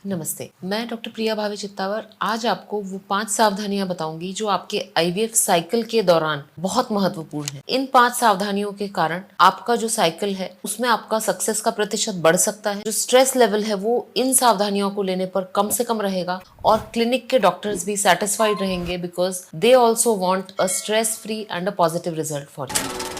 नमस्ते, मैं डॉक्टर प्रिया भावे चित्तावर आज आपको वो 5 सावधानियां बताऊंगी जो आपके आईवीएफ साइकिल के दौरान बहुत महत्वपूर्ण है। इन 5 सावधानियों के कारण आपका जो साइकिल है उसमें आपका सक्सेस का प्रतिशत बढ़ सकता है। जो स्ट्रेस लेवल है वो इन सावधानियों को लेने पर कम से कम रहेगा और क्लिनिक के डॉक्टर्स भी सेटिस्फाइड रहेंगे because they also want a stress free and a positive result for you.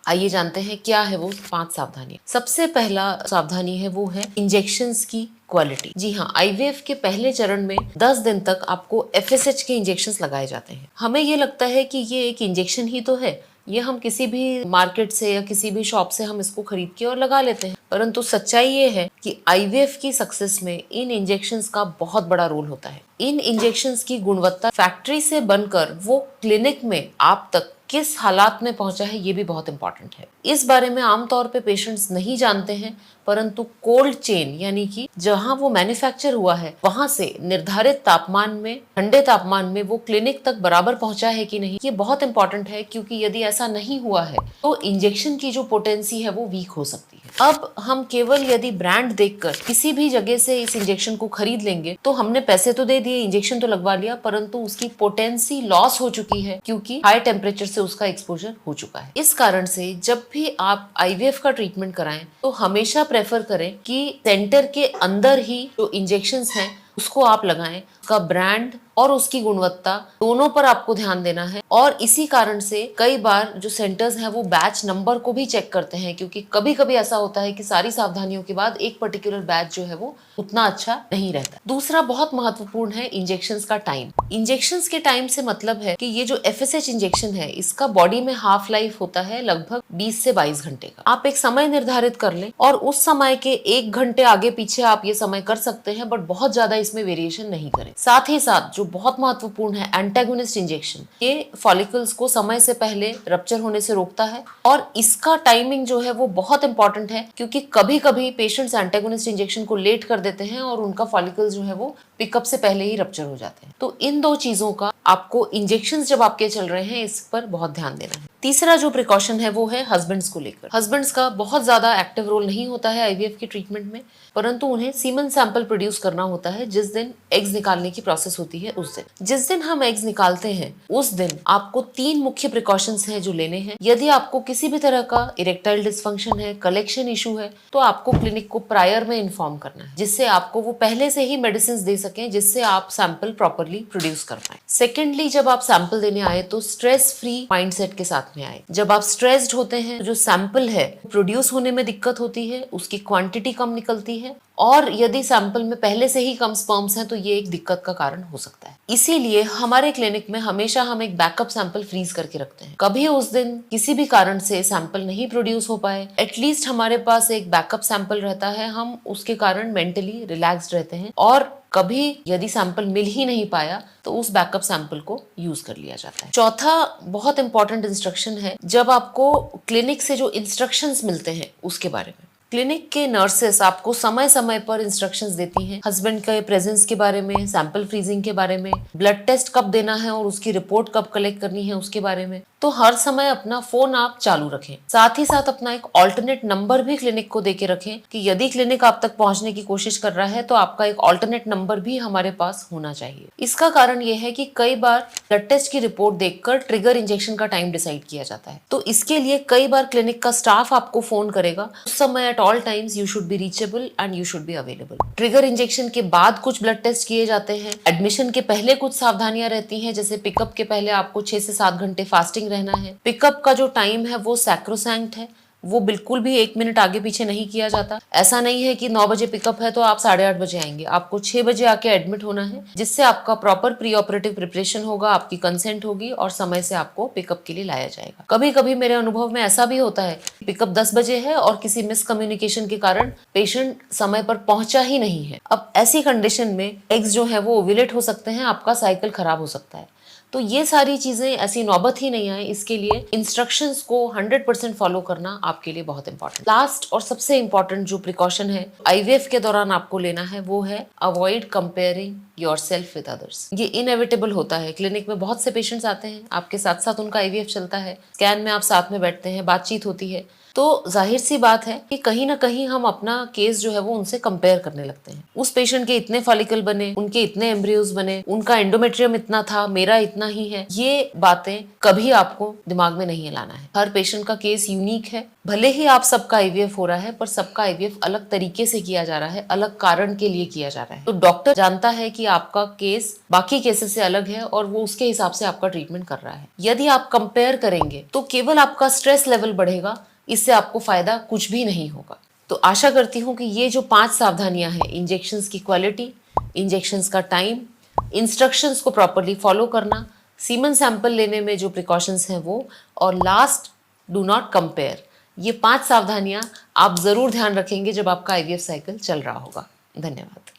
आइए जानते हैं क्या है वो 5 सावधानी। सबसे पहला सावधानी है वो है इंजेक्शंस की क्वालिटी। जी हाँ, आईवीएफ के पहले चरण में 10 दिन तक आपको एफएसएच के इंजेक्शंस लगाए जाते हैं। हमें ये लगता है कि ये एक इंजेक्शन ही तो है, ये हम किसी भी मार्केट से या किसी भी शॉप से हम इसको खरीद के और लगा लेते हैं, परंतु सच्चाई ये है कि आईवीएफ की सक्सेस में इन इंजेक्शंस का बहुत बड़ा रोल होता है। इन इंजेक्शंस की गुणवत्ता फैक्ट्री से बनकर वो क्लिनिक में आप तक किस हालात में पहुंचा है ये भी बहुत इंपॉर्टेंट है। इस बारे में आमतौर पे पेशेंट्स नहीं जानते हैं, परंतु कोल्ड चेन यानी कि जहां वो मैन्युफैक्चर हुआ है वहां से निर्धारित तापमान में, ठंडे तापमान में वो क्लिनिक तक बराबर पहुंचा है कि नहीं, ये बहुत इंपॉर्टेंट है, क्योंकि यदि ऐसा नहीं हुआ है तो इंजेक्शन की जो पोटेंसी है वो वीक हो सकती है। अब हम केवल यदि ब्रांड देखकर किसी भी जगह से इस इंजेक्शन को खरीद लेंगे तो हमने पैसे तो दे दिए, इंजेक्शन तो लगवा लिया, परंतु उसकी पोटेंसी लॉस हो चुकी है क्योंकि हाई टेम्परेचर से उसका एक्सपोजर हो चुका है। इस कारण से जब भी आप आईवीएफ का ट्रीटमेंट कराएं तो हमेशा प्रेफर करें कि सेंटर के अंदर ही जो इंजेक्शंस हैं उसको आप लगाएं। उसका ब्रांड और उसकी गुणवत्ता दोनों पर आपको ध्यान देना है। और इसी कारण से कई बार जो सेंटर्स हैं वो बैच नंबर को भी चेक करते हैं, क्योंकि कभी कभी ऐसा होता है कि सारी सावधानियों के बाद एक पर्टिकुलर बैच जो है वो उतना अच्छा नहीं रहता। दूसरा बहुत महत्वपूर्ण है इंजेक्शंस का टाइम। इंजेक्शंस के टाइम से मतलब है कि ये जो एफएसएच इंजेक्शन है इसका बॉडी में हाफ लाइफ होता है लगभग 20 से 22 घंटे का। आप एक समय निर्धारित कर लें और उस समय के 1 घंटे आगे पीछे आप ये समय कर सकते हैं, बट बहुत ज्यादा इसमें वेरिएशन नहीं करें। साथ ही साथ जो बहुत महत्वपूर्ण है एंटागोनिस्ट इंजेक्शन, ये फॉलिकल्स को समय से पहले रप्चर होने से रोकता है और इसका टाइमिंग जो है वो बहुत इंपॉर्टेंट है, क्योंकि कभी कभी पेशेंट्स एंटागोनिस्ट इंजेक्शन को लेट कर देते हैं और उनका फॉलिकल्स जो है वो पिकअप से पहले ही रप्चर हो जाते हैं। तो इन दो चीजों का आपको इंजेक्शंस जब आपके चल रहे हैं इस पर बहुत ध्यान देना है। तीसरा जो प्रिकॉशन है वो है हस्बैंड्स को लेकर। हस्बैंड्स का बहुत ज्यादा एक्टिव रोल नहीं होता है आईवीएफ की ट्रीटमेंट में, परंतु उन्हें सीमन सैंपल प्रोड्यूस करना होता है जिस दिन एग्स निकालने की प्रोसेस होती है उस दिन। जिस दिन हम एग्स निकालते हैं उस दिन आपको 3 मुख्य प्रिकॉशंस हैं जो लेने हैं। यदि आपको किसी भी तरह का इरेक्टाइल डिसफंक्शन है, कलेक्शन इशू है, तो आपको क्लिनिक को प्रायर में इन्फॉर्म करना है, जिससे आपको वो पहले से ही मेडिसिन दे सकें जिससे आप सैंपल प्रॉपरली प्रोड्यूस कर पाए। सेकेंडली, जब आप सैंपल देने आए तो स्ट्रेस फ्री माइंडसेट के साथ में आए। जब आप स्ट्रेस्ड होते हैं जो सैंपल है प्रोड्यूस होने में दिक्कत होती है, उसकी क्वांटिटी कम निकलती है, और यदि सैंपल में पहले से ही कम स्पर्म्स हैं तो ये एक दिक्कत का कारण हो सकता है। इसीलिए हमारे क्लिनिक में हमेशा हम एक बैकअप सैंपल फ्रीज करके रखते हैं। कभी उस दिन किसी भी कारण से सैंपल नहीं प्रोड्यूस हो पाए, एटलीस्ट हमारे पास एक बैकअप सैंपल रहता है, हम उसके कारण मेंटली रिलैक्स्ड रहते हैं। और कभी यदि सैंपल मिल ही नहीं पाया तो उस बैकअप सैंपल को यूज कर लिया जाता है। चौथा बहुत इंपॉर्टेंट इंस्ट्रक्शन है, जब आपको क्लिनिक से जो इंस्ट्रक्शंस मिलते हैं उसके बारे में। क्लिनिक के नर्सेस आपको समय समय पर इंस्ट्रक्शंस देती हैं हस्बैंड के प्रेजेंस के बारे में, सैंपल फ्रीजिंग के बारे में, ब्लड टेस्ट कब देना है और उसकी रिपोर्ट कब कलेक्ट करनी है उसके बारे में। तो हर समय अपना फोन आप चालू रखें। साथ ही साथ अपना एक ऑल्टरनेट नंबर भी क्लिनिक को देके रखें कि यदि क्लिनिक आप तक पहुंचने की कोशिश कर रहा है तो आपका एक ऑल्टरनेट नंबर भी हमारे पास होना चाहिए। इसका कारण यह है कि कई बार ब्लड टेस्ट की रिपोर्ट देखकर ट्रिगर इंजेक्शन का टाइम डिसाइड किया जाता है, तो इसके लिए कई बार क्लिनिक का स्टाफ आपको फोन करेगा। उस समय at all times you should be reachable and you should be available. Trigger injection के बाद कुछ ब्लड टेस्ट किए जाते हैं। एडमिशन के पहले कुछ सावधानियां रहती हैं, जैसे पिकअप के पहले आपको 6 से 7 घंटे फास्टिंग रहना है। पिकअप का जो टाइम है वो सैक्रोसैंक्ट है, वो बिल्कुल भी 1 मिनट आगे पीछे नहीं किया जाता। ऐसा नहीं है कि 9 बजे पिकअप है तो आप 8:30 बजे आएंगे। आपको 6 बजे आके एडमिट होना है, जिससे आपका प्रॉपर प्री ऑपरेटिव प्रिपरेशन होगा, आपकी कंसेंट होगी और समय से आपको पिकअप के लिए लाया जाएगा। कभी कभी मेरे अनुभव में ऐसा भी होता है पिकअप 10 बजे है और किसी मिसकम्युनिकेशन के कारण पेशेंट समय पर पहुंचा ही नहीं है। अब ऐसी कंडीशन में एग्स जो है वो ओव्यूलेट हो सकते हैं, आपका साइकिल खराब हो सकता है। तो ये सारी चीजें ऐसी नौबत ही नहीं आए, इसके लिए इंस्ट्रक्शंस को 100% फॉलो करना आपके लिए बहुत इंपॉर्टेंट। लास्ट और सबसे इंपॉर्टेंट जो प्रिकॉशन है आईवीएफ के दौरान आपको लेना है वो है avoid comparing yourself with others. ये इनएविटेबल होता है, क्लिनिक में बहुत से पेशेंट्स आते हैं, आपके साथ साथ उनका आईवीएफ चलता है, स्कैन में आप साथ में बैठते हैं, बातचीत होती है, तो जाहिर सी बात है कि कहीं ना कहीं हम अपना केस जो है वो उनसे कंपेयर करने लगते हैं। उस पेशेंट के इतने फॉलिकल बने, उनके इतने एम्ब्रियोज बने, उनका एंडोमेट्रियम इतना था, मेरा इतना ही है। ये बातें कभी आपको दिमाग में नहीं लाना है। हर पेशेंट का केस यूनिक है, भले ही आप सबका आईवीएफ हो रहा है पर सबका आईवीएफ अलग तरीके से किया जा रहा है, अलग कारण के लिए किया जा रहा है। तो डॉक्टर जानता है कि आपका केस बाकी केसेस से अलग है और वो उसके हिसाब से आपका ट्रीटमेंट कर रहा है। यदि आप कंपेयर करेंगे तो केवल आपका स्ट्रेस लेवल बढ़ेगा, इससे आपको फायदा कुछ भी नहीं होगा। तो आशा करती हूँ कि ये जो 5 सावधानियां हैं, इंजेक्शंस की क्वालिटी, इंजेक्शंस का टाइम, इंस्ट्रक्शंस को प्रॉपरली फॉलो करना, सीमन सैंपल लेने में जो प्रिकॉशंस हैं वो, और लास्ट डू नॉट कंपेयर, ये 5 सावधानियां आप जरूर ध्यान रखेंगे जब आपका आईवीएफ साइकिल चल रहा होगा। धन्यवाद।